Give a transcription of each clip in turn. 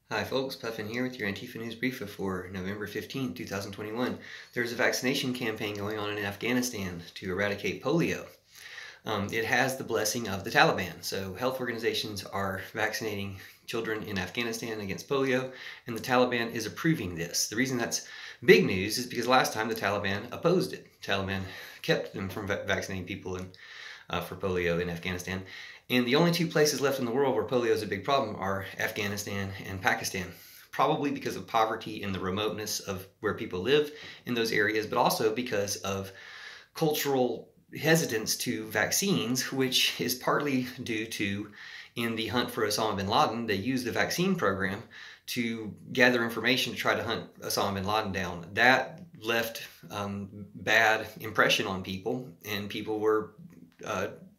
Hi folks, Puffin here with your Antifa News Briefa for November 15, 2021. There's a vaccination campaign going on in Afghanistan to eradicate polio. It has the blessing of the Taliban, so health organizations are vaccinating children in Afghanistan against polio, and the Taliban is approving this. The reason that's big news is because last time the Taliban opposed it. The Taliban kept them from vaccinating people for polio in Afghanistan. And the only two places left in the world where polio is a big problem are Afghanistan and Pakistan, probably because of poverty and the remoteness of where people live in those areas, but also because of cultural hesitance to vaccines, which is partly due to, in the hunt for Osama bin Laden, they used the vaccine program to gather information to try to hunt Osama bin Laden down. That left bad impression on people, and people were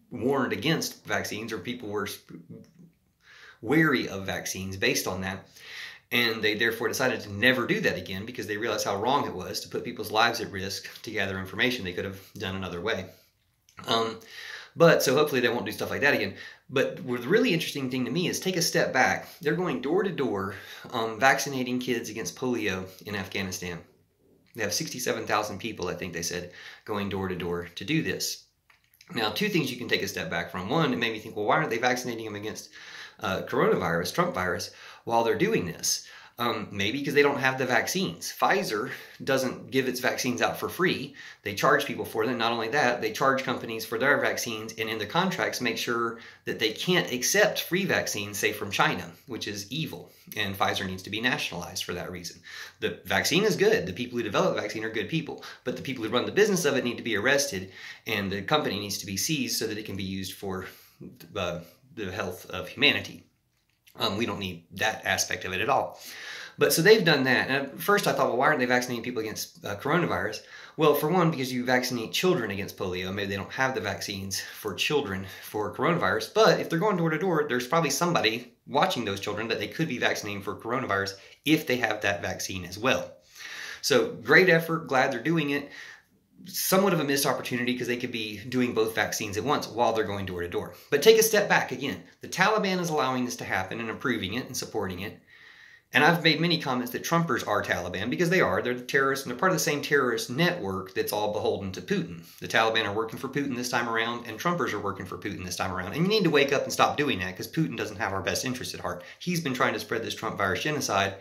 warned against vaccines, or people were wary of vaccines based on that, and they therefore decided to never do that again because they realized how wrong it was to put people's lives at risk to gather information they could have done another way. So hopefully they won't do stuff like that again. But the really interesting thing to me is take a step back. They're going door to door vaccinating kids against polio in Afghanistan. They have 67,000 people, I think they said, going door to door to do this. Now, two things you can take a step back from. One, it made me think, well, why aren't they vaccinating them against coronavirus, Trump virus, while they're doing this? Maybe because they don't have the vaccines. Pfizer doesn't give its vaccines out for free. They charge people for them. Not only that, they charge companies for their vaccines, and in the contracts make sure that they can't accept free vaccines, say from China, which is evil. And Pfizer needs to be nationalized for that reason. The vaccine is good. The people who develop the vaccine are good people. But the people who run the business of it need to be arrested, and the company needs to be seized so that it can be used for the health of humanity. We don't need that aspect of it at all. But so they've done that. And at first I thought, well, why aren't they vaccinating people against coronavirus? Well, for one, because you vaccinate children against polio. Maybe they don't have the vaccines for children for coronavirus. But if they're going door to door, there's probably somebody watching those children that they could be vaccinating for coronavirus if they have that vaccine as well. So great effort. Glad they're doing it. Somewhat of a missed opportunity because they could be doing both vaccines at once while they're going door to door. But take a step back again. The Taliban is allowing this to happen and approving it and supporting it. And I've made many comments that Trumpers are Taliban because they are. They're the terrorists, and they're part of the same terrorist network that's all beholden to Putin. The Taliban are working for Putin this time around, and Trumpers are working for Putin this time around. And you need to wake up and stop doing that because Putin doesn't have our best interest at heart. He's been trying to spread this Trump virus genocide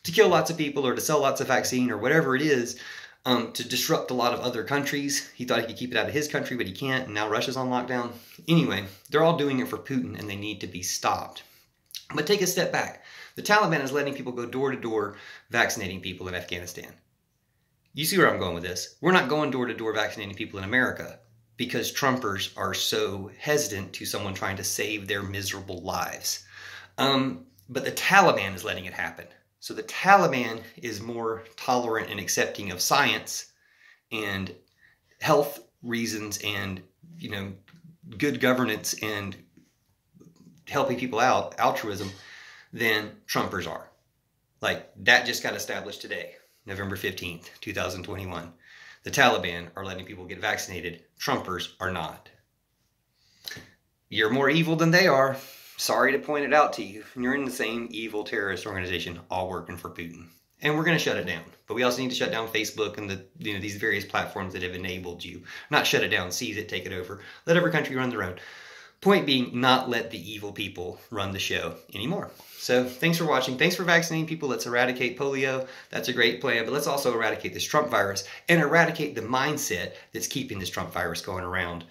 to kill lots of people or to sell lots of vaccine or whatever it is, to disrupt a lot of other countries. He thought he could keep it out of his country, but he can't, and now Russia's on lockdown. Anyway, they're all doing it for Putin, and they need to be stopped. But take a step back. The Taliban is letting people go door to door vaccinating people in Afghanistan. You see where I'm going with this? We're not going door to door vaccinating people in America because Trumpers are so hesitant to someone trying to save their miserable lives. But the Taliban is letting it happen. So the Taliban is more tolerant and accepting of science and health reasons and, good governance and helping people out, altruism, than Trumpers are. Like, that just got established today, November 15th, 2021. The Taliban are letting people get vaccinated. Trumpers are not. You're more evil than they are. Sorry to point it out to you. You're in the same evil terrorist organization, all working for Putin. And we're going to shut it down. But we also need to shut down Facebook and these various platforms that have enabled you. Not shut it down, seize it, take it over. Let every country run their own. Point being, not let the evil people run the show anymore. So thanks for watching. Thanks for vaccinating people. Let's eradicate polio. That's a great plan. But let's also eradicate this Trump virus and eradicate the mindset that's keeping this Trump virus going around,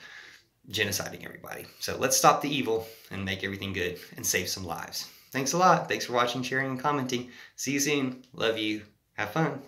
genociding everybody. So let's stop the evil and make everything good and save some lives. Thanks a lot. Thanks for watching, sharing, and commenting. See you soon. Love you. Have fun.